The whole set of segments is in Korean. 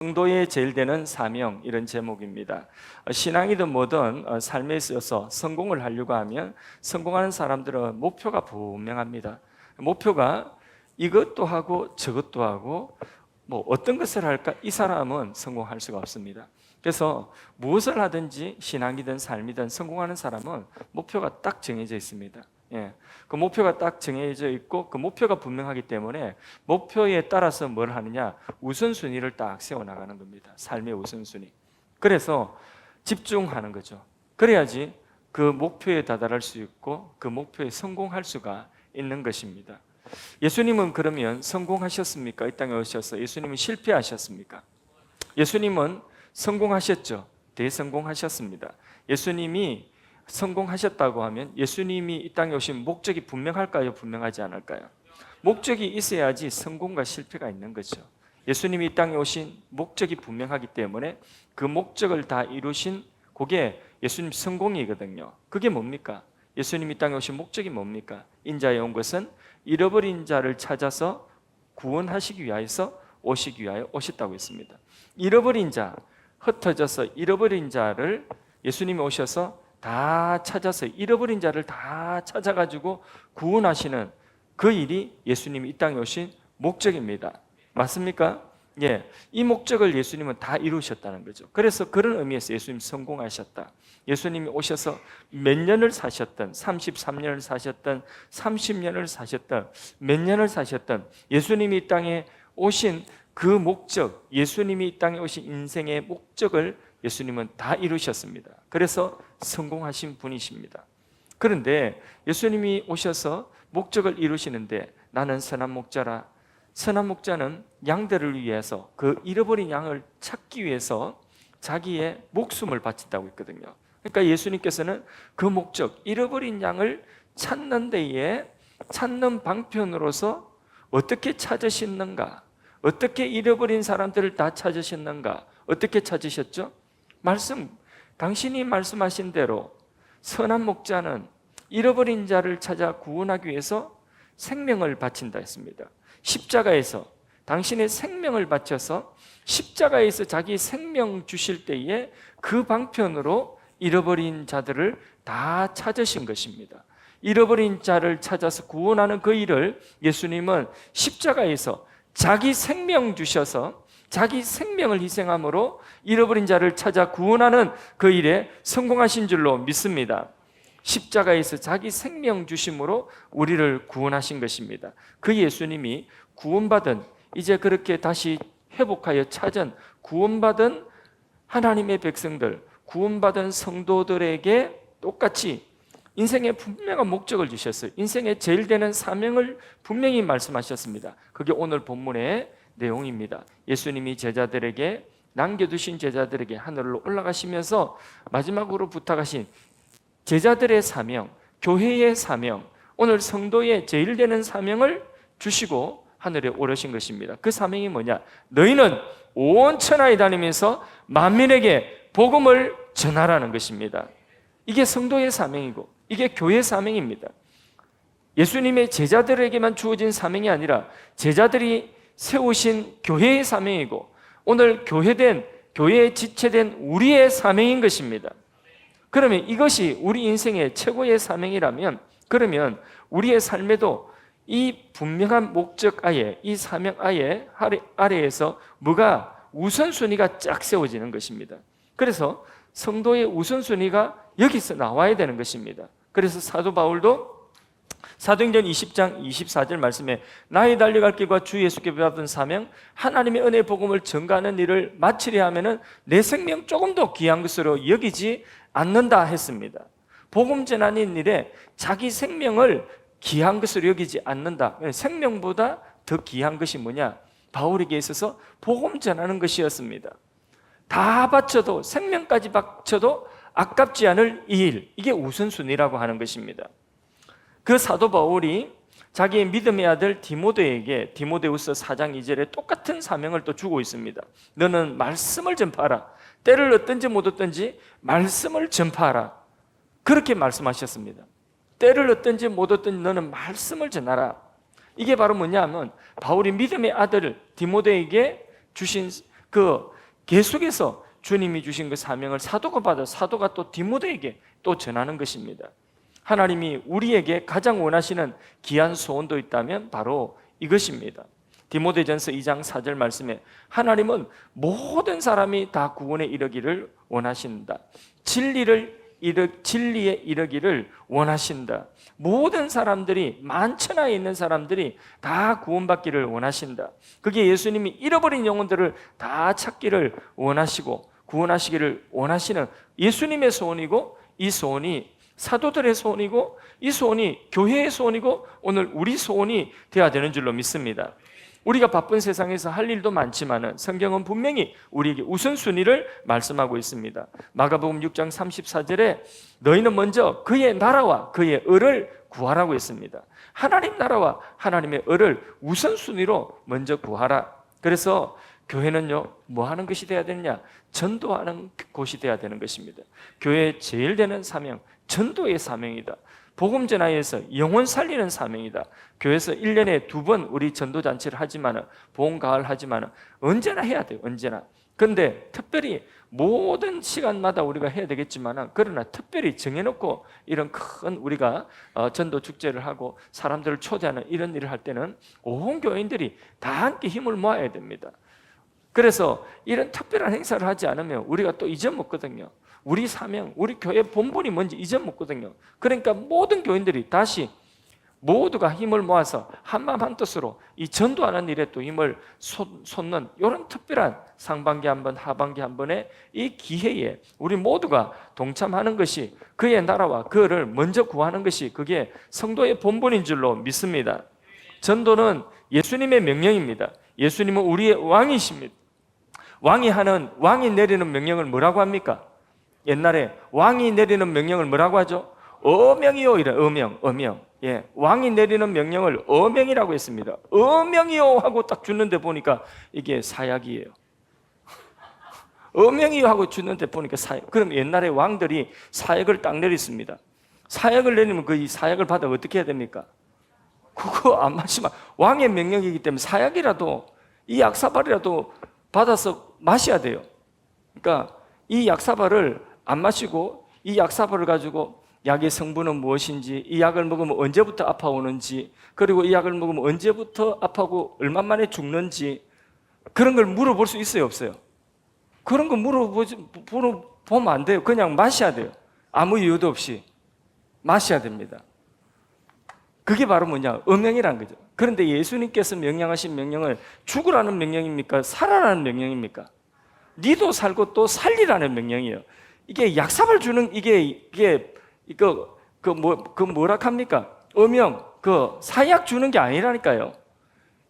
성도의 제일 되는 사명, 이런 제목입니다. 신앙이든 뭐든 삶에 있어서 성공을 하려고 하면 성공하는 사람들은 목표가 분명합니다. 목표가 이것도 하고 저것도 하고 뭐 어떤 것을 할까, 이 사람은 성공할 수가 없습니다. 그래서 무엇을 하든지 신앙이든 삶이든 성공하는 사람은 목표가 딱 정해져 있습니다. 그 목표가 딱 정해져 있고 그 목표가 분명하기 때문에 목표에 따라서 뭘 하느냐, 우선순위를 딱 세워나가는 겁니다. 삶의 우선순위. 그래서 집중하는 거죠. 그래야지 그 목표에 다다를 수 있고 그 목표에 성공할 수가 있는 것입니다. 예수님은 그러면 성공하셨습니까? 이 땅에 오셔서 예수님은 실패하셨습니까? 예수님은 성공하셨죠. 대성공하셨습니다. 예수님이 성공하셨다고 하면 예수님이 이 땅에 오신 목적이 분명할까요? 분명하지 않을까요? 목적이 있어야지 성공과 실패가 있는 거죠. 예수님이 이 땅에 오신 목적이 분명하기 때문에 그 목적을 다 이루신 그게 예수님 성공이거든요. 그게 뭡니까? 예수님이 이 땅에 오신 목적이 뭡니까? 인자에 온 것은 잃어버린 자를 찾아서 구원하시기 위하여서 오시기 위하여 오셨다고 했습니다. 잃어버린 자, 흩어져서 잃어버린 자를 예수님이 오셔서 다 찾아서 잃어버린 자를 다 찾아가지고 구원하시는 그 일이 예수님이 이 땅에 오신 목적입니다. 맞습니까? 이 목적을 예수님은 다 이루셨다는 거죠. 그래서 그런 의미에서 예수님 성공하셨다. 예수님이 오셔서 몇 년을 사셨던, 33년을 사셨던, 30년을 사셨던, 몇 년을 사셨던 예수님이 이 땅에 오신 그 목적, 예수님이 이 땅에 오신 인생의 목적을 예수님은 다 이루셨습니다. 그래서 성공하신 분이십니다. 그런데 예수님이 오셔서 목적을 이루시는데 나는 선한 목자라. 선한 목자는 양들을 위해서 그 잃어버린 양을 찾기 위해서 자기의 목숨을 바친다고 했거든요. 그러니까 예수님께서는 그 목적, 잃어버린 양을 찾는 데에 찾는 방편으로서 어떻게 찾으셨는가, 어떻게 잃어버린 사람들을 다 찾으셨는가, 어떻게 찾으셨죠? 당신이 말씀하신 대로 선한 목자는 잃어버린 자를 찾아 구원하기 위해서 생명을 바친다 했습니다. 십자가에서 당신의 생명을 바쳐서 십자가에서 자기 생명 주실 때에 그 방편으로 잃어버린 자들을 다 찾으신 것입니다. 잃어버린 자를 찾아서 구원하는 그 일을 예수님은 십자가에서 자기 생명 주셔서 자기 생명을 희생함으로 잃어버린 자를 찾아 구원하는 그 일에 성공하신 줄로 믿습니다. 십자가에서 자기 생명 주심으로 우리를 구원하신 것입니다. 그 예수님이 구원받은, 이제 그렇게 다시 회복하여 찾은 구원받은 하나님의 백성들, 구원받은 성도들에게 똑같이 인생의 분명한 목적을 주셨어요. 인생의 제일 되는 사명을 분명히 말씀하셨습니다. 그게 오늘 본문의 내용입니다. 예수님이 제자들에게, 남겨두신 제자들에게 하늘로 올라가시면서 마지막으로 부탁하신 제자들의 사명, 교회의 사명, 오늘 성도의 제일 되는 사명을 주시고 하늘에 오르신 것입니다. 그 사명이 뭐냐? 너희는 온 천하에 다니면서 만민에게 복음을 전하라는 것입니다. 이게 성도의 사명이고 이게 교회의 사명입니다. 예수님의 제자들에게만 주어진 사명이 아니라 제자들이 세우신 교회의 사명이고 오늘 교회에 지체된 우리의 사명인 것입니다. 그러면 이것이 우리 인생의 최고의 사명이라면 그러면 우리의 삶에도 이 분명한 목적 아래, 이 사명 아래에서 뭐가 우선순위가 쫙 세워지는 것입니다. 그래서 성도의 우선순위가 여기서 나와야 되는 것입니다. 그래서 사도 바울도 사도행전 20장 24절 말씀에 나의 달려갈 길과 주 예수께 받은 사명, 하나님의 은혜의 복음을 전가하는 일을 마치려 하면은 내 생명 조금 더 귀한 것으로 여기지 않는다 했습니다. 복음 전하는 일에 자기 생명을 귀한 것으로 여기지 않는다. 생명보다 더 귀한 것이 뭐냐? 바울에게 있어서 복음 전하는 것이었습니다. 다 바쳐도, 생명까지 바쳐도 아깝지 않을 이 일, 이게 우선순위라고 하는 것입니다. 그 사도 바울이 자기의 믿음의 아들 디모데에게 디모데후서 4장 2절에 똑같은 사명을 또 주고 있습니다. 너는 말씀을 전파하라. 때를 얻든지 못 얻든지 말씀을 전파하라. 그렇게 말씀하셨습니다. 때를 얻든지 못 얻든지 너는 말씀을 전하라. 이게 바로 뭐냐면 바울이 믿음의 아들 디모데에게 주신 계속해서 주님이 주신 그 사명을 사도가 받아 사도가 또 디모데에게 또 전하는 것입니다. 하나님이 우리에게 가장 원하시는 귀한 소원도 있다면 바로 이것입니다. 디모데전서 2장 4절 말씀에 하나님은 모든 사람이 다 구원에 이르기를 원하신다. 진리에 이르기를 원하신다. 모든 사람들이, 만천하에 있는 사람들이 다 구원받기를 원하신다. 그게 예수님이 잃어버린 영혼들을 다 찾기를 원하시고 구원하시기를 원하시는 예수님의 소원이고, 이 소원이 사도들의 소원이고, 이 소원이 교회의 소원이고, 오늘 우리 소원이 되어야 되는 줄로 믿습니다. 우리가 바쁜 세상에서 할 일도 많지만 성경은 분명히 우리에게 우선순위를 말씀하고 있습니다. 마가복음 6장 34절에 너희는 먼저 그의 나라와 그의 의를 구하라고 했습니다. 하나님 나라와 하나님의 의를 우선순위로 먼저 구하라. 그래서 교회는요, 뭐 하는 것이 되어야 되느냐? 전도하는 곳이 되어야 되는 것입니다. 교회의 제일 되는 사명, 전도의 사명이다. 복음 전하에서 영혼 살리는 사명이다. 교회에서 1년에 2번 우리 전도잔치를 하지만, 봄, 가을 하지만 언제나 해야 돼요. 언제나. 그런데 특별히 모든 시간마다 우리가 해야 되겠지만, 그러나 특별히 정해놓고 이런 큰 우리가 전도 축제를 하고 사람들을 초대하는 이런 일을 할 때는 온 교인들이 다 함께 힘을 모아야 됩니다. 그래서 이런 특별한 행사를 하지 않으면 우리가 또 잊어먹거든요. 우리 사명, 우리 교회 본분이 뭔지 잊어먹거든요. 그러니까 모든 교인들이 다시 모두가 힘을 모아서 한마음 한뜻으로 이 전도하는 일에 또 힘을 쏟는 이런 특별한 상반기 한 번, 하반기 한 번의 이 기회에 우리 모두가 동참하는 것이, 그의 나라와 그를 먼저 구하는 것이 그게 성도의 본분인 줄로 믿습니다. 전도는 예수님의 명령입니다. 예수님은 우리의 왕이십니다. 왕이 내리는 명령을 뭐라고 합니까? 옛날에 왕이 내리는 명령을 뭐라고 하죠? 어명이요 이래. 어명. 예, 왕이 내리는 명령을 어명이라고 했습니다. 어명이요 하고 딱 주는데 보니까 이게 사약이에요. 어명이요 하고 주는데 보니까 사약. 그럼 옛날에 왕들이 사약을 딱 내렸습니다. 사약을 내리면 그 이 사약을 받아 어떻게 해야 됩니까? 그거 안 마시면, 왕의 명령이기 때문에 사약이라도, 이 약사발이라도 받아서 마셔야 돼요. 그러니까 이 약사발을 안 마시고 이 약사발을 가지고 약의 성분은 무엇인지, 이 약을 먹으면 언제부터 아파오는지, 그리고 이 약을 먹으면 언제부터 아파하고 얼마 만에 죽는지, 그런 걸 물어볼 수 있어요, 없어요? 그런 거 물어보면 안 돼요. 그냥 마셔야 돼요. 아무 이유도 없이 마셔야 됩니다. 그게 바로 뭐냐? 어명이라는 거죠. 그런데 예수님께서 명령하신 명령을 죽으라는 명령입니까? 살아라는 명령입니까? 니도 살고 또 살리라는 명령이에요. 이게 약삽을 주는 뭐라 합니까? 어명, 사약 주는 게 아니라니까요.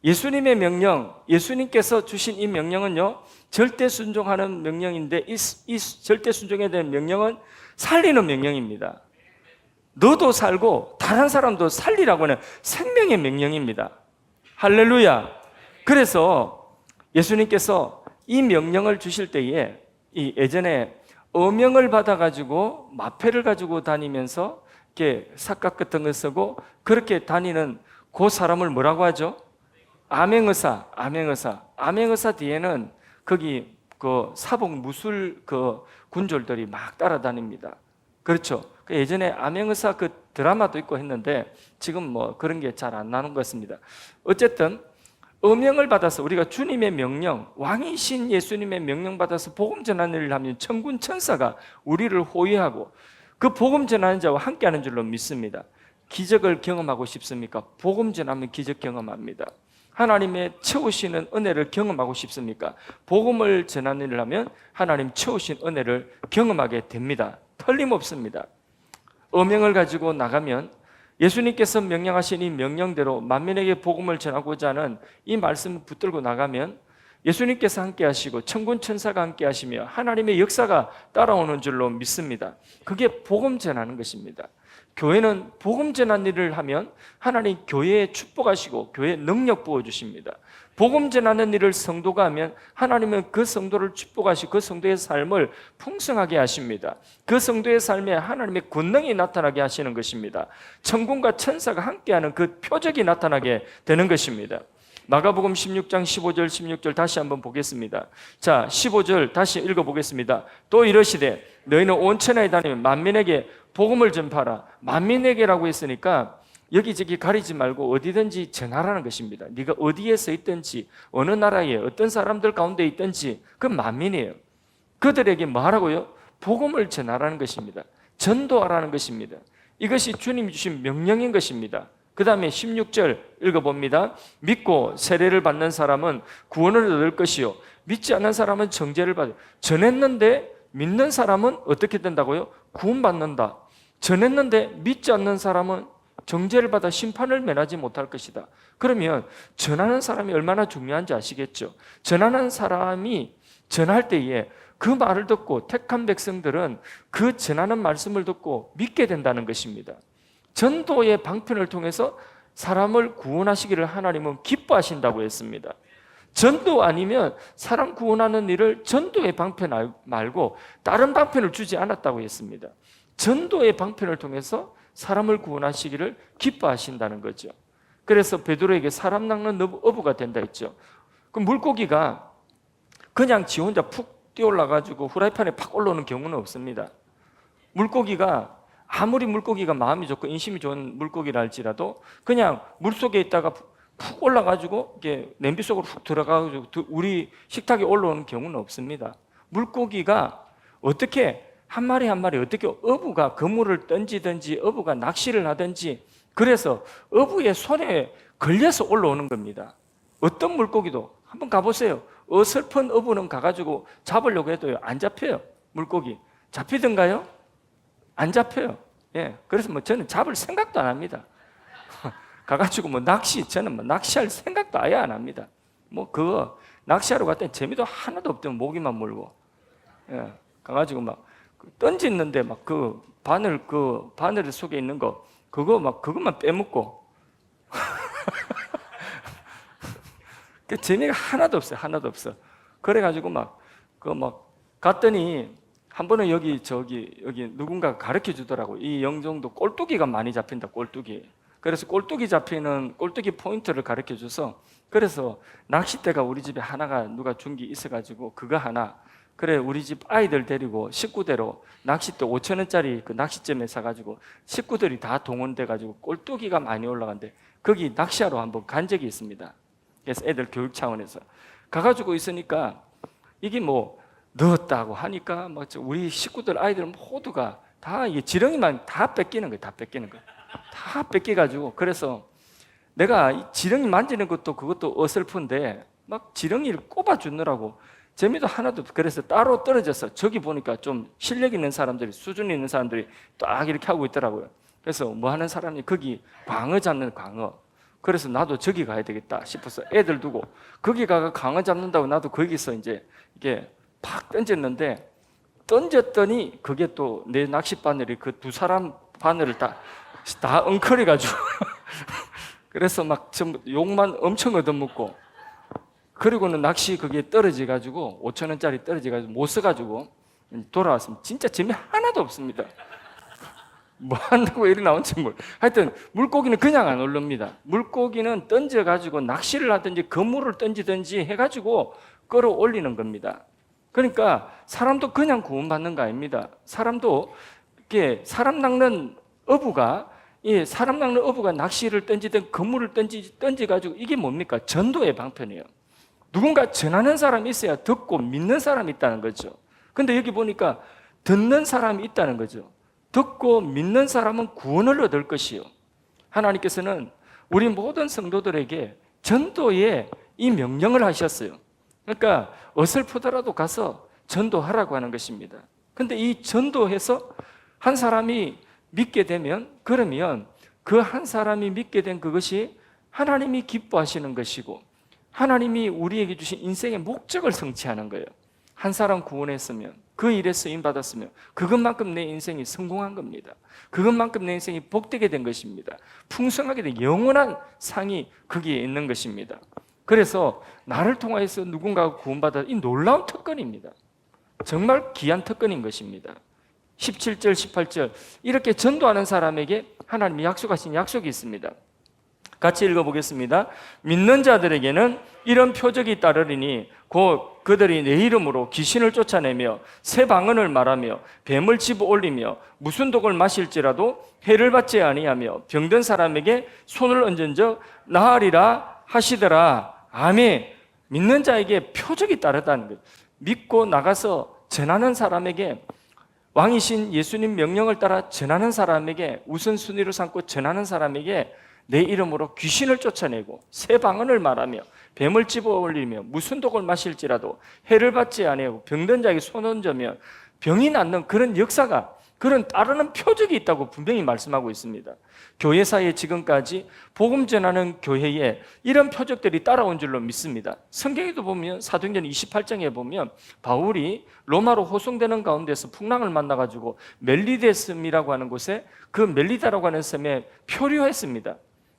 예수님의 명령, 예수님께서 주신 이 명령은요, 절대 순종하는 명령인데, 이 절대 순종에 대한 명령은 살리는 명령입니다. 너도 살고 다른 사람도 살리라고 하는 생명의 명령입니다. 할렐루야. 그래서 예수님께서 이 명령을 주실 때에 예전에 어명을 받아가지고 마패를 가지고 다니면서 이렇게 삭각 같은 걸 쓰고 그렇게 다니는 그 사람을 뭐라고 하죠? 암행의사 뒤에는 거기 사복 무술 군졸들이 막 따라다닙니다. 그렇죠? 예전에 암행의사 드라마도 있고 했는데 지금 뭐 그런 게 잘 안 나오는 것 같습니다. 어쨌든 어명을 받아서 우리가 주님의 명령, 왕이신 예수님의 명령 받아서 복음 전하는 일을 하면 천군 천사가 우리를 호위하고 그 복음 전하는 자와 함께하는 줄로 믿습니다. 기적을 경험하고 싶습니까? 복음 전하면 기적 경험합니다. 하나님의 채우시는 은혜를 경험하고 싶습니까? 복음을 전하는 일을 하면 하나님 채우신 은혜를 경험하게 됩니다. 틀림없습니다. 어명을 가지고 나가면 예수님께서 명령하신 이 명령대로 만민에게 복음을 전하고자 하는 이 말씀을 붙들고 나가면 예수님께서 함께 하시고 천군 천사가 함께 하시며 하나님의 역사가 따라오는 줄로 믿습니다. 그게 복음 전하는 것입니다. 교회는 복음 전하는 일을 하면 하나님 교회에 축복하시고 교회에 능력 부어주십니다. 복음 전하는 일을 성도가 하면 하나님은 그 성도를 축복하시고 그 성도의 삶을 풍성하게 하십니다. 그 성도의 삶에 하나님의 권능이 나타나게 하시는 것입니다. 천군과 천사가 함께하는 그 표적이 나타나게 되는 것입니다. 마가복음 16장 15절 16절 다시 한번 보겠습니다. 자, 15절 다시 읽어보겠습니다. 또 이러시되 너희는 온 천하에 다니며 만민에게 복음을 전파하라. 만민에게라고 했으니까 여기저기 가리지 말고 어디든지 전하라는 것입니다. 네가 어디에서 있든지 어느 나라에 어떤 사람들 가운데 있든지 그 만민이에요. 그들에게 뭐 하라고요? 복음을 전하라는 것입니다. 전도하라는 것입니다. 이것이 주님이 주신 명령인 것입니다. 그 다음에 16절 읽어봅니다. 믿고 세례를 받는 사람은 구원을 얻을 것이요 믿지 않는 사람은 정죄를 받아요. 전했는데 믿는 사람은 어떻게 된다고요? 구원받는다. 전했는데 믿지 않는 사람은 정죄를 받아 심판을 면하지 못할 것이다. 그러면 전하는 사람이 얼마나 중요한지 아시겠죠? 전하는 사람이 전할 때에 그 말을 듣고 택한 백성들은 그 전하는 말씀을 듣고 믿게 된다는 것입니다. 전도의 방편을 통해서 사람을 구원하시기를 하나님은 기뻐하신다고 했습니다. 전도 아니면 사람 구원하는 일을 전도의 방편 말고 다른 방편을 주지 않았다고 했습니다. 전도의 방편을 통해서 사람을 구원하시기를 기뻐하신다는 거죠. 그래서 베드로에게 사람 낚는 어부가 된다 했죠. 그 물고기가 그냥 지 혼자 푹 뛰어올라가지고 후라이팬에 팍 올라오는 경우는 없습니다. 물고기가 아무리 물고기가 마음이 좋고 인심이 좋은 물고기라 할지라도 그냥 물속에 있다가 푹 올라가지고 이게 냄비 속으로 훅 들어가가지고 우리 식탁에 올라오는 경우는 없습니다. 물고기가 어떻게 한 마리 한 마리 어떻게 어부가 그물을 던지든지 어부가 낚시를 하든지 그래서 어부의 손에 걸려서 올라오는 겁니다. 어떤 물고기도 한번 가보세요. 어설픈 어부는 가가지고 잡으려고 해도요 안 잡혀요. 물고기 잡히던가요? 안 잡혀요. 예, 그래서 뭐 저는 잡을 생각도 안 합니다. 가가지고 뭐 저는 뭐 낚시할 생각도 아예 안 합니다. 뭐 그거 낚시하러 갔더니 재미도 하나도 없더니 모기만 물고, 예, 가가지고 막 던지는데 막 그 바늘 속에 있는 거 그것만 빼먹고 그 재미가 하나도 없어요. 하나도 없어. 그래가지고 갔더니 한 번은 여기 누군가 가르쳐 주더라고. 이 영종도 꼴뚜기가 많이 잡힌다. 꼴뚜기. 그래서 꼴뚜기 잡히는 꼴뚜기 포인트를 가르쳐 줘서 그래서 낚싯대가 우리 집에 하나가 누가 준 게 있어가지고 그거 하나. 그래 우리 집 아이들 데리고 식구대로 낚싯대 5,000원짜리 그 낚싯점에 사가지고 식구들이 다 동원돼가지고 꼴뚜기가 많이 올라간대. 거기 낚시하러 한번 간 적이 있습니다. 그래서 애들 교육 차원에서 가가지고 있으니까 이게 뭐 넣었다고 하니까 막 우리 식구들 아이들 모두가 다 이게 지렁이만 다 뺏기는 거예요. 다 뺏겨가지고 그래서 내가 이 지렁이 만지는 것도 그것도 어설픈데 막 지렁이를 꼽아 주느라고 재미도 하나도 없고 그래서 따로 떨어져서 저기 보니까 좀 실력 있는 사람들이 수준 있는 사람들이 딱 이렇게 하고 있더라고요. 그래서 뭐 하는 사람이 거기 광어 잡는 광어. 그래서 나도 저기 가야 되겠다 싶어서 애들 두고 거기 가서 광어 잡는다고 나도 거기서 이제 이게 팍 던졌는데 던졌더니 그게 또 내 낚시 바늘이 그 두 사람 바늘을 다 엉클해가지고 그래서 막 욕만 엄청 얻어먹고 그리고는 낚시 그게 떨어져가지고 5,000원짜리 떨어져가지고 못 써가지고 돌아왔습니다. 진짜 재미 하나도 없습니다. 뭐 한다고 이리 나온지 하여튼 물고기는 그냥 안 올릅니다. 물고기는 던져가지고 낚시를 하든지 그물을 던지든지 해가지고 끌어올리는 겁니다. 그러니까 사람도 그냥 구원받는 거 아닙니다. 사람도 이렇게 사람 낚는 어부가 낚시를 던지든 그물을 던지가지고 이게 뭡니까? 전도의 방편이에요. 누군가 전하는 사람이 있어야 듣고 믿는 사람이 있다는 거죠. 근데 여기 보니까 듣는 사람이 있다는 거죠. 듣고 믿는 사람은 구원을 얻을 것이요. 하나님께서는 우리 모든 성도들에게 전도의 이 명령을 하셨어요. 그러니까 어설프더라도 가서 전도하라고 하는 것입니다. 근데 이 전도해서 한 사람이 믿게 되면 그러면 그 한 사람이 믿게 된 그것이 하나님이 기뻐하시는 것이고 하나님이 우리에게 주신 인생의 목적을 성취하는 거예요. 한 사람 구원했으면 그 일에 쓰임받았으면 그것만큼 내 인생이 성공한 겁니다. 그것만큼 내 인생이 복되게 된 것입니다. 풍성하게 된 영원한 상이 거기에 있는 것입니다. 그래서 나를 통해서 누군가가 구원받아 이 놀라운 특권입니다. 정말 귀한 특권인 것입니다. 17절 18절 이렇게 전도하는 사람에게 하나님이 약속하신 약속이 있습니다. 같이 읽어보겠습니다. 믿는 자들에게는 이런 표적이 따르리니 곧 그들이 내 이름으로 귀신을 쫓아내며 새 방언을 말하며 뱀을 집어 올리며 무슨 독을 마실지라도 해를 받지 아니하며 병든 사람에게 손을 얹은 적 나으리라 하시더라. 아멘. 믿는 자에게 표적이 따르다는 거예요. 믿고 나가서 전하는 사람에게, 왕이신 예수님 명령을 따라 전하는 사람에게, 우선순위로 삼고 전하는 사람에게 내 이름으로 귀신을 쫓아내고 새 방언을 말하며 뱀을 집어 올리며 무슨 독을 마실지라도 해를 받지 아니하고 병든 자에게 손 얹으면 병이 낫는 그런 역사가, 그런 따르는 표적이 있다고 분명히 말씀하고 있습니다. 교회사에 지금까지 복음 전하는 교회에 이런 표적들이 따라온 줄로 믿습니다. 성경에도 보면 사도행전 28장에 보면 바울이 로마로 호송되는 가운데서 풍랑을 만나가지고 멜리데 섬이라고 하는 곳에, 그 멜리다라고 하는 섬에 표류했습니다.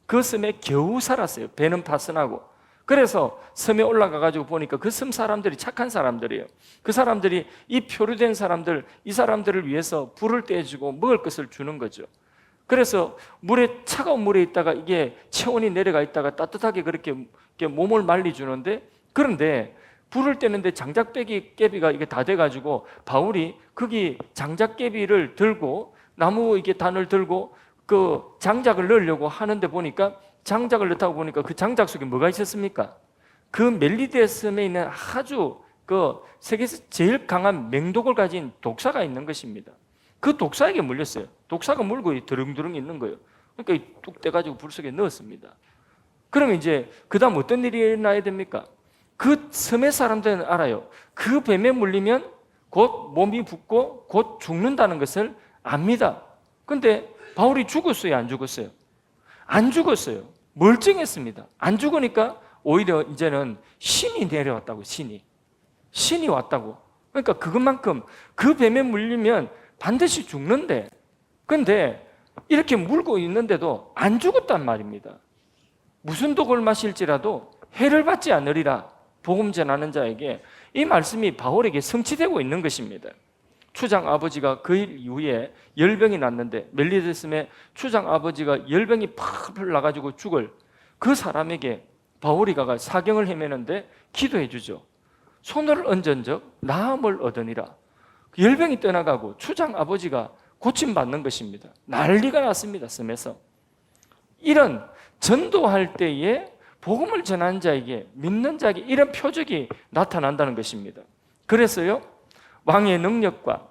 그 섬에 겨우 살았어요. 배는 파선하고. 그래서 섬에 올라가가지고 보니까 그 섬 사람들이 착한 사람들이에요. 그 사람들이 이 표류된 사람들, 이 사람들을 위해서 불을 떼주고 먹을 것을 주는 거죠. 그래서 차가운 물에 있다가 이게 체온이 내려가 있다가 따뜻하게 그렇게 몸을 말리주는데, 그런데 불을 떼는데 장작깨비가 이게 다 돼가지고 바울이 거기 장작깨비를 들고 나무 이게 단을 들고 그 장작을 넣으려고 하는데 보니까, 장작을 넣다고 보니까 그 장작 속에 뭐가 있었습니까? 그 멜리데 섬에 있는 아주 그 세계에서 제일 강한 맹독을 가진 독사가 있는 것입니다. 그 독사에게 물렸어요. 독사가 물고 드릉드릉 있는 거예요. 그러니까 뚝 떼가지고 불 속에 넣었습니다. 그러면 이제 그 다음 어떤 일이 일어나야 됩니까? 그 섬의 사람들은 알아요. 그 뱀에 물리면 곧 몸이 붓고 곧 죽는다는 것을 압니다. 그런데 바울이 죽었어요? 안 죽었어요? 안 죽었어요. 멀쩡했습니다. 안 죽으니까 오히려 이제는 신이 내려왔다고. 신이 왔다고. 그러니까 그것만큼 그 뱀에 물리면 반드시 죽는데, 그런데 이렇게 물고 있는데도 안 죽었단 말입니다. 무슨 독을 마실지라도 해를 받지 않으리라. 복음 전하는 자에게 이 말씀이 바울에게 성취되고 있는 것입니다. 추장 아버지가 그 일 이후에 열병이 났는데, 멜리데 섬에 추장 아버지가 열병이 팍 나가지고 죽을 그 사람에게 바울이 가가 사경을 헤매는데 기도해 주죠. 손을 얹은 적 나음을 얻으니라. 열병이 떠나가고 추장 아버지가 고침받는 것입니다. 난리가 났습니다. 섬에서. 이런 전도할 때에 복음을 전하는 자에게, 믿는 자에게 이런 표적이 나타난다는 것입니다. 그래서요, 왕의 능력과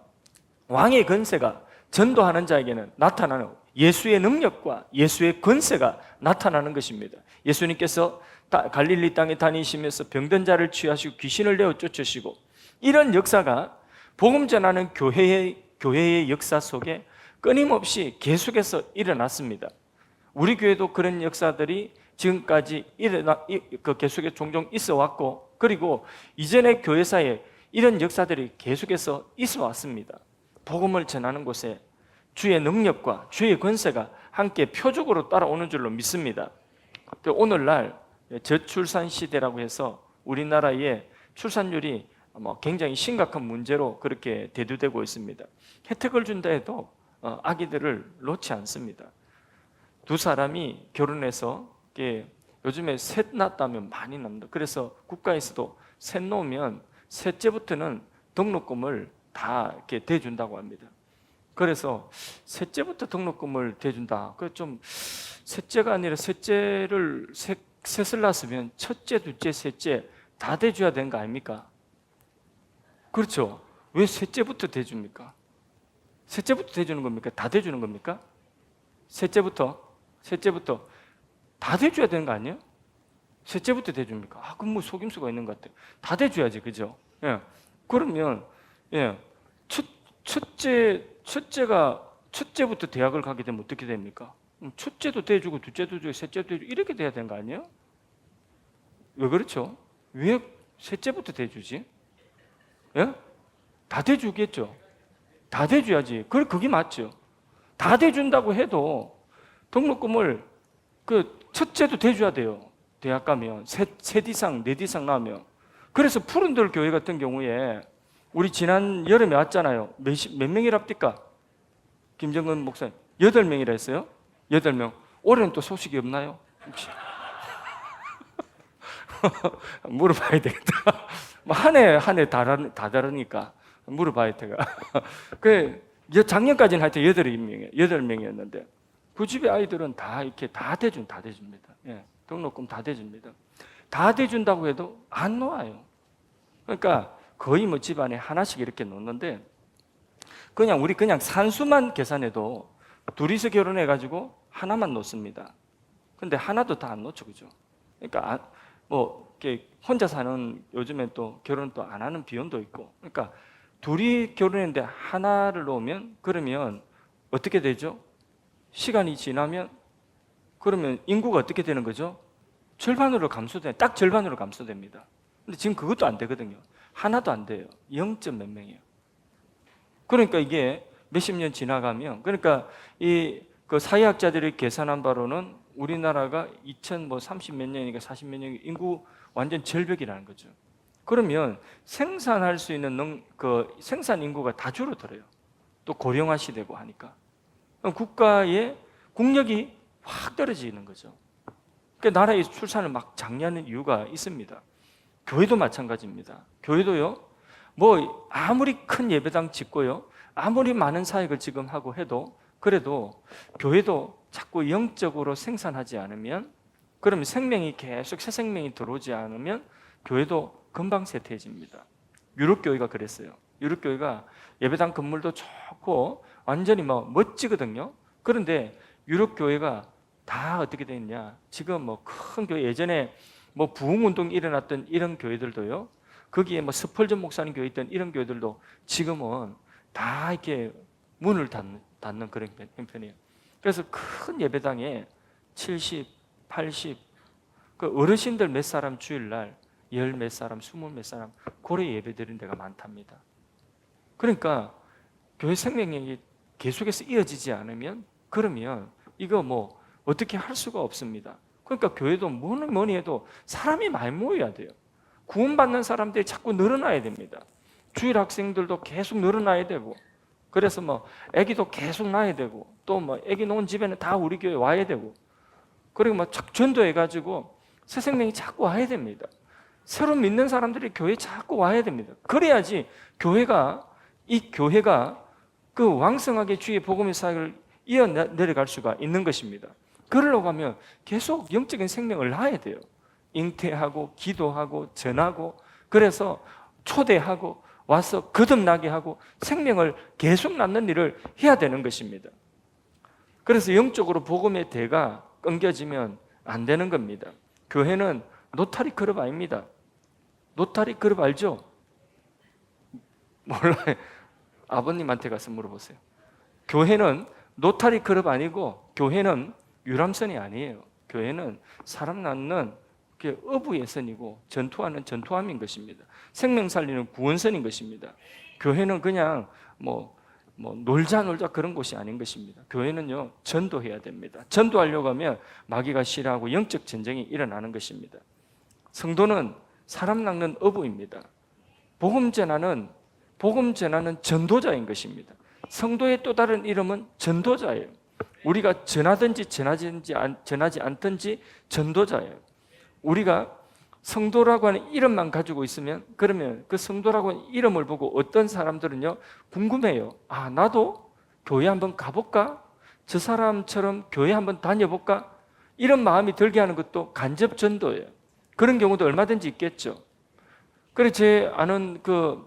왕의 권세가 전도하는 자에게는 나타나는, 예수의 능력과 예수의 권세가 나타나는 것입니다. 예수님께서 갈릴리 땅에 다니시면서 병든 자를 취하시고 귀신을 내어 쫓으시고, 이런 역사가 복음 전하는 교회의 역사 속에 끊임없이 계속해서 일어났습니다. 우리 교회도 그런 역사들이 지금까지 계속해서 종종 있어 왔고, 그리고 이전의 교회사에 이런 역사들이 계속해서 있어 왔습니다. 복음을 전하는 곳에 주의 능력과 주의 권세가 함께 표적으로 따라오는 줄로 믿습니다. 오늘날 저출산 시대라고 해서 우리나라의 출산율이 굉장히 심각한 문제로 그렇게 대두되고 있습니다. 혜택을 준다 해도 아기들을 놓지 않습니다. 두 사람이 결혼해서 요즘에 셋 낳았다면 많이 납니다. 그래서 국가에서도 셋 놓으면 셋째부터는 등록금을 다 이렇게 대준다고 합니다. 그래서 셋째부터 등록금을 대준다. 그 좀 셋째가 아니라 셋째를 셋을 낳았으면 첫째, 둘째, 셋째 다 대줘야 되는 거 아닙니까? 그렇죠. 왜 셋째부터 대줍니까? 셋째부터 대주는 겁니까? 다 대주는 겁니까? 셋째부터 다 대줘야 되는 거 아니에요? 셋째부터 대줍니까? 그럼 뭐 속임수가 있는 것 같아요. 다 대줘야지, 그죠? 예. 그러면 첫째부터 대학을 가게 되면 어떻게 됩니까? 첫째도 대주고 둘째도 대주고 셋째도 대주고 이렇게 돼야 되는 거 아니에요? 왜 그렇죠? 왜 셋째부터 대주지? 예? 다 대주겠죠. 다 대줘야지. 그게 맞죠. 다 대준다고 해도 등록금을 첫째도 대줘야 돼요. 대학 가면 셋 이상, 넷 이상 나오면. 그래서 푸른돌 교회 같은 경우에 우리 지난 여름에 왔잖아요. 몇 명이랍니까? 김정은 목사님 8명이라 했어요. 8명. 올해는 또 소식이 없나요? 물어봐야 되겠다. 뭐 한 해 다 다르니까 물어봐야 돼가. 그 작년까지는 하여튼 8명이었는데 그 집의 아이들은 다 이렇게 다 대줍니다. 예, 등록금 다 대줍니다. 다 대준다고 해도 안 놓아요. 그러니까 거의 뭐 집안에 하나씩 이렇게 놓는데 우리 산수만 계산해도 둘이서 결혼해가지고 하나만 놓습니다. 근데 하나도 다 안 놓죠, 그죠? 그러니까 뭐 이렇게 혼자 사는 요즘엔 또 결혼 또 안 하는 비용도 있고, 그러니까 둘이 결혼했는데 하나를 놓으면 그러면 어떻게 되죠? 시간이 지나면 그러면 인구가 어떻게 되는 거죠? 딱 절반으로 감소됩니다. 근데 지금 그것도 안 되거든요. 하나도 안 돼요. 0. 몇 명이에요. 그러니까 이게 몇십 년 지나가면, 그러니까 그 사회학자들이 계산한 바로는 우리나라가 2030 몇 년이니까 40 몇 년 인구 완전 절벽이라는 거죠. 그러면 생산할 수 있는 그 생산 인구가 다 줄어들어요. 또 고령화 시대고 하니까 국가의 국력이 확 떨어지는 거죠. 그러니까 나라의 출산을 막 장려하는 이유가 있습니다. 교회도 마찬가지입니다. 교회도요, 뭐 아무리 큰 예배당 짓고요, 아무리 많은 사역을 지금 하고 해도 그래도 교회도 자꾸 영적으로 생산하지 않으면, 그러면 생명이 계속 새 생명이 들어오지 않으면 교회도 금방 쇠퇴해집니다. 유럽 교회가 그랬어요. 유럽 교회가 예배당 건물도 좋고 완전히 뭐 멋지거든요. 그런데 유럽 교회가 다 어떻게 됐냐? 지금 뭐 큰 교회, 예전에 뭐 부흥운동이 일어났던 이런 교회들도요, 거기에 뭐 스펄전 목사님 교회 있던 이런 교회들도 지금은 다 이렇게 문을 닫는 그런 형편이에요. 그래서 큰 예배당에 70, 80, 그 어르신들 몇 사람 주일날 10 몇 사람, 20 몇 사람 고래 예배 드리는 데가 많답니다. 그러니까 교회 생명력이 계속해서 이어지지 않으면, 그러면 이거 뭐 어떻게 할 수가 없습니다. 그러니까 교회도 뭐니 해도 사람이 많이 모여야 돼요. 구원받는 사람들이 자꾸 늘어나야 됩니다. 주일 학생들도 계속 늘어나야 되고, 그래서 뭐 아기도 계속 낳아야 되고, 또 뭐 아기 놓은 집에는 다 우리 교회 와야 되고, 그리고 뭐 전도해가지고 새 생명이 자꾸 와야 됩니다. 새로 믿는 사람들이 교회에 자꾸 와야 됩니다. 그래야지 이 교회가 그 왕성하게 주의 복음의 사역을 이어 내려갈 수가 있는 것입니다. 그러려고 하면 계속 영적인 생명을 낳아야 돼요. 잉태하고 기도하고 전하고, 그래서 초대하고 와서 거듭나게 하고 생명을 계속 낳는 일을 해야 되는 것입니다. 그래서 영적으로 복음의 대가 끊겨지면 안 되는 겁니다. 교회는 노타리 클럽 아닙니다. 노타리 클럽 알죠? 몰라요. 아버님한테 가서 물어보세요. 교회는 노타리 클럽 아니고, 교회는 유람선이 아니에요. 교회는 사람 낳는 어부의 선이고 전투하는 전투함인 것입니다. 생명 살리는 구원선인 것입니다. 교회는 그냥 뭐 놀자 그런 곳이 아닌 것입니다. 교회는요, 전도해야 됩니다. 전도하려고 하면 마귀가 싫어하고 영적 전쟁이 일어나는 것입니다. 성도는 사람 낚는 어부입니다. 복음 전하는 전도자인 것입니다. 성도의 또 다른 이름은 전도자예요. 우리가 전하든지 전하지 않든지 전도자예요. 우리가 성도라고 하는 이름만 가지고 있으면, 그러면 그 성도라고 하는 이름을 보고 어떤 사람들은요 궁금해요. 아, 나도 교회 한번 가볼까? 저 사람처럼 교회 한번 다녀볼까? 이런 마음이 들게 하는 것도 간접 전도예요. 그런 경우도 얼마든지 있겠죠. 그래서 제 아는 그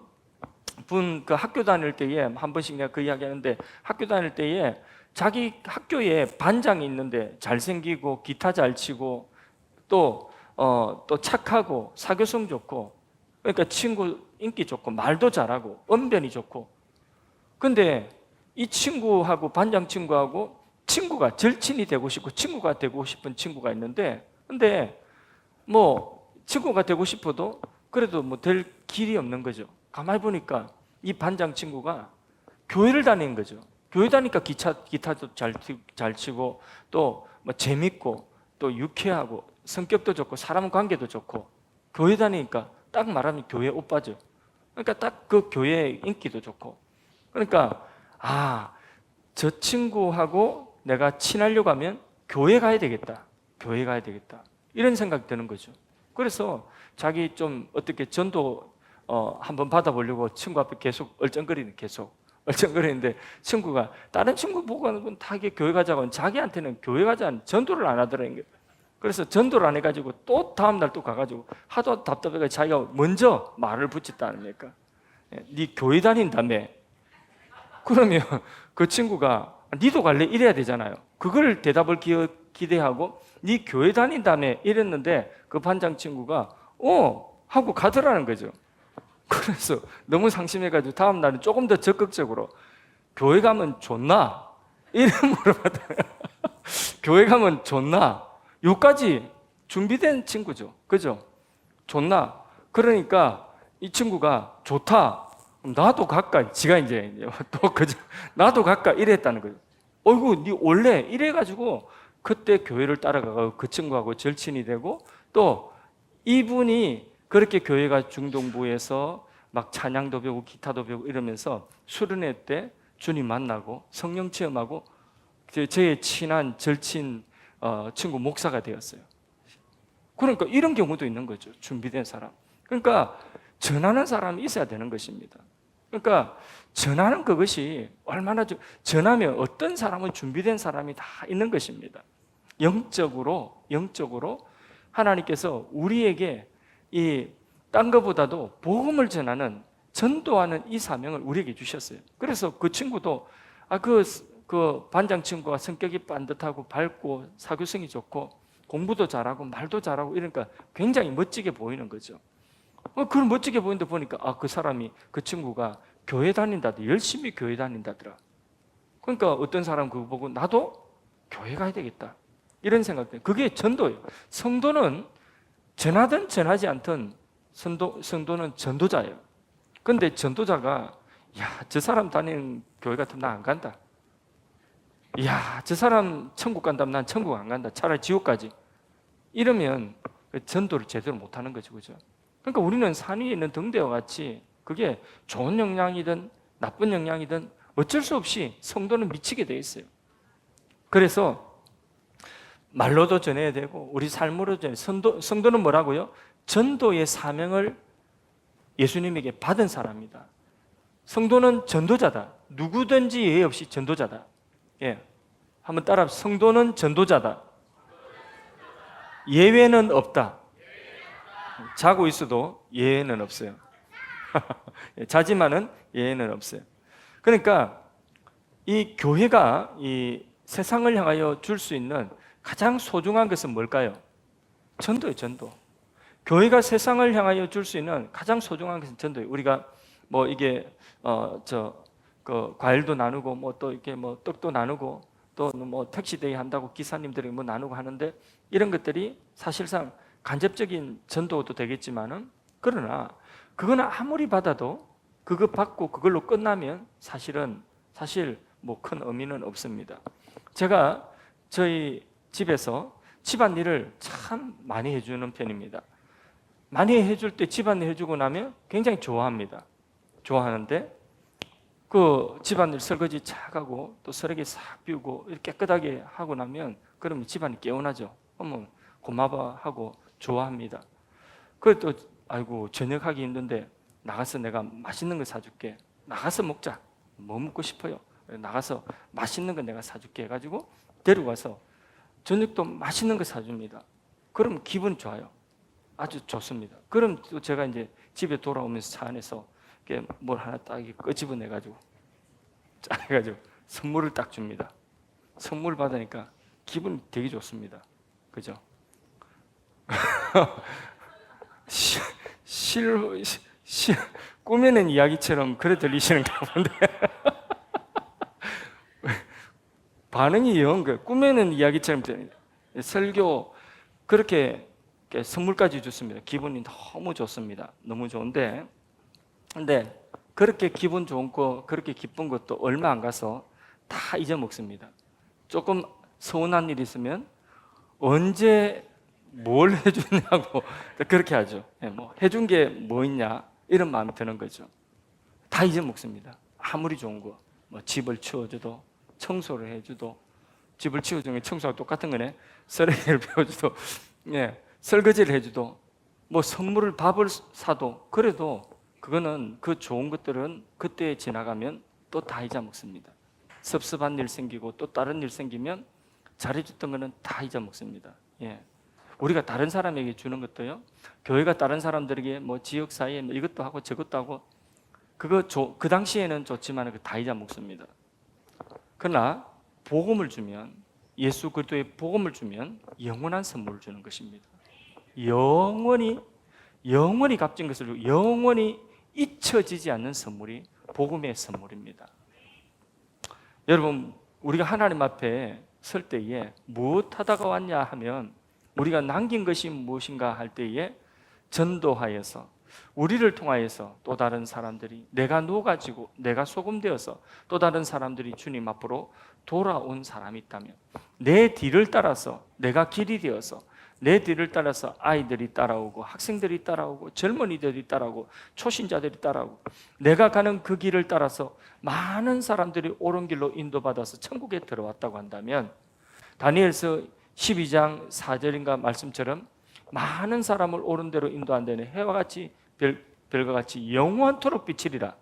학교 다닐 때에 한 번씩 내가 그 이야기 하는데, 학교 다닐 때에 자기 학교에 반장이 있는데 잘생기고 기타 잘 치고 또 착하고 사교성 좋고, 그러니까 친구 인기 좋고 말도 잘하고 언변이 좋고, 근데 이 친구하고 반장 친구하고 친구가 절친이 되고 싶고 친구가 되고 싶은 친구가 있는데, 근데 뭐 친구가 되고 싶어도 그래도 뭐 될 길이 없는 거죠. 가만히 보니까 이 반장 친구가 교회를 다니는 거죠. 교회 다니까 기타도 잘 치고 또 뭐 재밌고 또 유쾌하고 성격도 좋고 사람 관계도 좋고, 교회 다니니까 딱 말하면 교회 오빠죠. 그러니까 딱 그 교회 인기도 좋고, 그러니까 저 친구하고 내가 친하려고 하면 교회 가야 되겠다. 교회 가야 되겠다. 이런 생각이 드는 거죠. 그래서 자기 좀 어떻게 전도 한번 받아보려고 친구 앞에 계속 얼쩡거리는데 친구가 다른 친구 보고 하는 건 다 교회 가자고 하는 자기한테는 교회 가자는 전도를 안 하더라는 거예요. 그래서 전도를 안 해가지고 또 다음날 또 가가지고 하도 답답해가 자기가 먼저 말을 붙였다는 겁니까? 네 교회 다닌다며. 그러면 그 친구가 니도 갈래? 이래야 되잖아요. 그걸 대답을 기대하고 니 교회 다닌다며 이랬는데 그 반장 친구가 하고 가더라는 거죠. 그래서 너무 상심해가지고 다음 날은 조금 더 적극적으로 교회 가면 좋나? 이래 물어봤다. 교회 가면 좋나? 요까지 준비된 친구죠. 그죠? 좋나? 그러니까 이 친구가 좋다. 나도 갈까? 지가 이제 또 그죠? 나도 갈까? 이랬다는 거예요. 어이구, 니 원래 이래가지고 그때 교회를 따라가고 그 친구하고 절친이 되고 또 이분이 그렇게 교회가 중동부에서 막 찬양도 배우고 기타도 배우고 이러면서 수련회 때 주님 만나고 성령 체험하고 저의 친한 절친 친구 목사가 되었어요. 그러니까 이런 경우도 있는 거죠. 준비된 사람. 그러니까 전하는 사람이 있어야 되는 것입니다. 그러니까 전하는 그것이 얼마나 전하면 어떤 사람은 준비된 사람이 다 있는 것입니다. 영적으로 하나님께서 우리에게 이 딴 것보다도 복음을 전하는 전도하는 이 사명을 우리에게 주셨어요. 그래서 그 친구도 그 반장 친구가 성격이 반듯하고 밝고 사교성이 좋고 공부도 잘하고 말도 잘하고 이러니까 굉장히 멋지게 보이는 거죠. 그런 멋지게 보이는데 보니까 그 친구가 교회 다닌다더 열심히 교회 다닌다더라. 그러니까 어떤 사람 그거 보고 나도 교회 가야 되겠다 이런 생각 때문에 그게 전도예요. 성도는 전하든 전하지 않든 성도는 전도자예요. 근데 전도자가 저 사람 다니는 교회 같으면 나 안 간다. 저 사람 천국 간다면 난 천국 안 간다. 차라리 지옥 가지. 이러면 전도를 제대로 못하는 거죠. 그죠? 그러니까 우리는 산 위에 있는 등대와 같이 그게 좋은 영향이든 나쁜 영향이든 어쩔 수 없이 성도는 미치게 돼 있어요. 그래서 말로도 전해야 되고 우리 삶으로 전해. 성도는 뭐라고요? 전도의 사명을 예수님에게 받은 사람이다. 성도는 전도자다. 누구든지 예외 없이 전도자다. 한번 따라 성도는 전도자다. 예외는 없다. 자고 있어도 예외는 없어요. 자지만은 예외는 없어요. 그러니까 이 교회가 이 세상을 향하여 줄 수 있는 가장 소중한 것은 뭘까요? 전도예요, 전도. 교회가 세상을 향하여 줄 수 있는 가장 소중한 것은 전도예요. 우리가 뭐 이게 과일도 나누고 뭐 또 이렇게 뭐 떡도 나누고 또 뭐 택시데이 한다고 기사님들이 뭐 나누고 하는데 이런 것들이 사실상 간접적인 전도도 되겠지만은 그러나 그거는 아무리 받아도 그거 받고 그걸로 끝나면 사실 뭐 큰 의미는 없습니다. 제가 저희 집에서 집안일을 참 많이 해주는 편입니다. 많이 해줄 때 집안일 해주고 나면 굉장히 좋아합니다. 좋아하는데 그 집안일 설거지 착 하고 또 쓰레기 싹 비우고 깨끗하게 하고 나면 그러면 집안이 개운하죠. 어머 고마워 하고 좋아합니다. 그래도 아이고 저녁 하기 힘든데 나가서 내가 맛있는 거 사줄게. 나가서 먹자. 뭐 먹고 싶어요? 나가서 맛있는 거 내가 사줄게 해가지고 데려가서 저녁도 맛있는 거 사줍니다. 그럼 기분 좋아요. 아주 좋습니다. 그럼 또 제가 이제 집에 돌아오면서 차 안에서 뭘 하나 딱 끄집어내가지고 짜 해가지고 선물을 딱 줍니다. 선물 받으니까 기분 되게 좋습니다. 그죠? 꾸며낸 이야기처럼 그래 들리시는가 본데 반응이 영 거예요. 꾸며낸 이야기처럼 설교 그렇게 선물까지 줬습니다. 기분이 너무 좋습니다. 너무 좋은데 근데 그렇게 기분 좋은 거 그렇게 기쁜 것도 얼마 안 가서 다 잊어먹습니다. 조금 서운한 일 있으면 언제 뭘 해주냐고 그렇게 하죠. 뭐 해준 게 뭐 있냐 이런 마음이 드는 거죠. 다 잊어먹습니다. 아무리 좋은 거 뭐 집을 치워줘도 청소를 해줘도 집을 치워주는 게 청소하고 똑같은 거네. 쓰레기를 배워줘도, 예, 설거지를 해줘도, 뭐 선물을 밥을 사도, 그래도 그거는 그 좋은 것들은 그때 지나가면 또 다 잊어먹습니다. 섭섭한 일 생기고 또 다른 일 생기면 잘해줬던 거는 다 잊어먹습니다. 예. 우리가 다른 사람에게 주는 것도요, 교회가 다른 사람들에게 뭐 지역 사이에 뭐 이것도 하고 저것도 하고, 그 당시에는 좋지만 그 다 잊어먹습니다. 그러나 복음을 주면, 예수 그리스도의 복음을 주면 영원한 선물을 주는 것입니다. 영원히 값진 것을 주고 영원히 잊혀지지 않는 선물이 복음의 선물입니다. 여러분, 우리가 하나님 앞에 설 때에 무엇하다가 왔냐 하면, 우리가 남긴 것이 무엇인가 할 때에 전도하여서 우리를 통하여서 또 다른 사람들이, 내가 녹아지고 내가 소금되어서 또 다른 사람들이 주님 앞으로 돌아온 사람이 있다면, 내 뒤를 따라서, 내가 길이 되어서 내 뒤를 따라서 아이들이 따라오고 학생들이 따라오고 젊은이들이 따라오고 초신자들이 따라오고, 내가 가는 그 길을 따라서 많은 사람들이 옳은 길로 인도받아서 천국에 들어왔다고 한다면, 다니엘서 12장 4절인가 말씀처럼 많은 사람을 옳은 대로 인도한다는 해와 같이 별과 같이 영원토록 비치리라.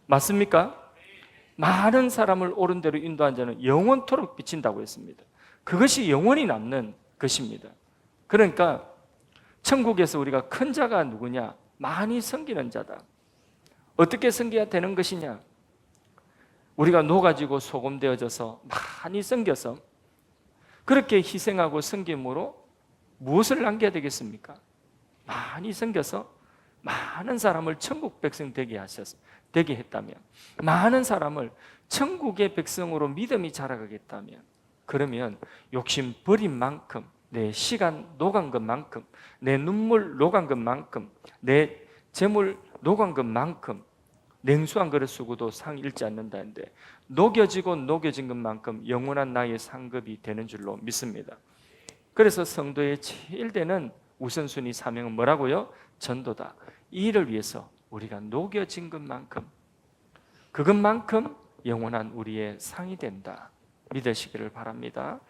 맞습니까? 많은 사람을 옳은 대로 인도한 자는 영원토록 비친다고 했습니다. 그것이 영원히 남는 것입니다. 그러니까 천국에서 우리가 큰 자가 누구냐? 많이 섬기는 자다. 어떻게 섬겨야 되는 것이냐? 우리가 녹아지고 소금되어져서 많이 섬겨서, 그렇게 희생하고 섬김으로 무엇을 남겨야 되겠습니까? 많이 섬겨서 많은 사람을 천국 백성 되게 했다면, 많은 사람을 천국의 백성으로 믿음이 자라가겠다면, 그러면 욕심 버린 만큼, 내 시간 녹은 것만큼, 내 눈물 녹은 것만큼, 내 재물 녹은 것만큼 냉수한 그릇 쓰고도 상 잃지 않는다는데, 녹여지고 녹여진 것만큼 영원한 나의 상급이 되는 줄로 믿습니다. 그래서 성도의 제일 되는 우선순위 사명은 뭐라고요? 전도다. 이 일을 위해서 우리가 녹여진 것만큼, 그것만큼 영원한 우리의 상이 된다. 믿으시기를 바랍니다.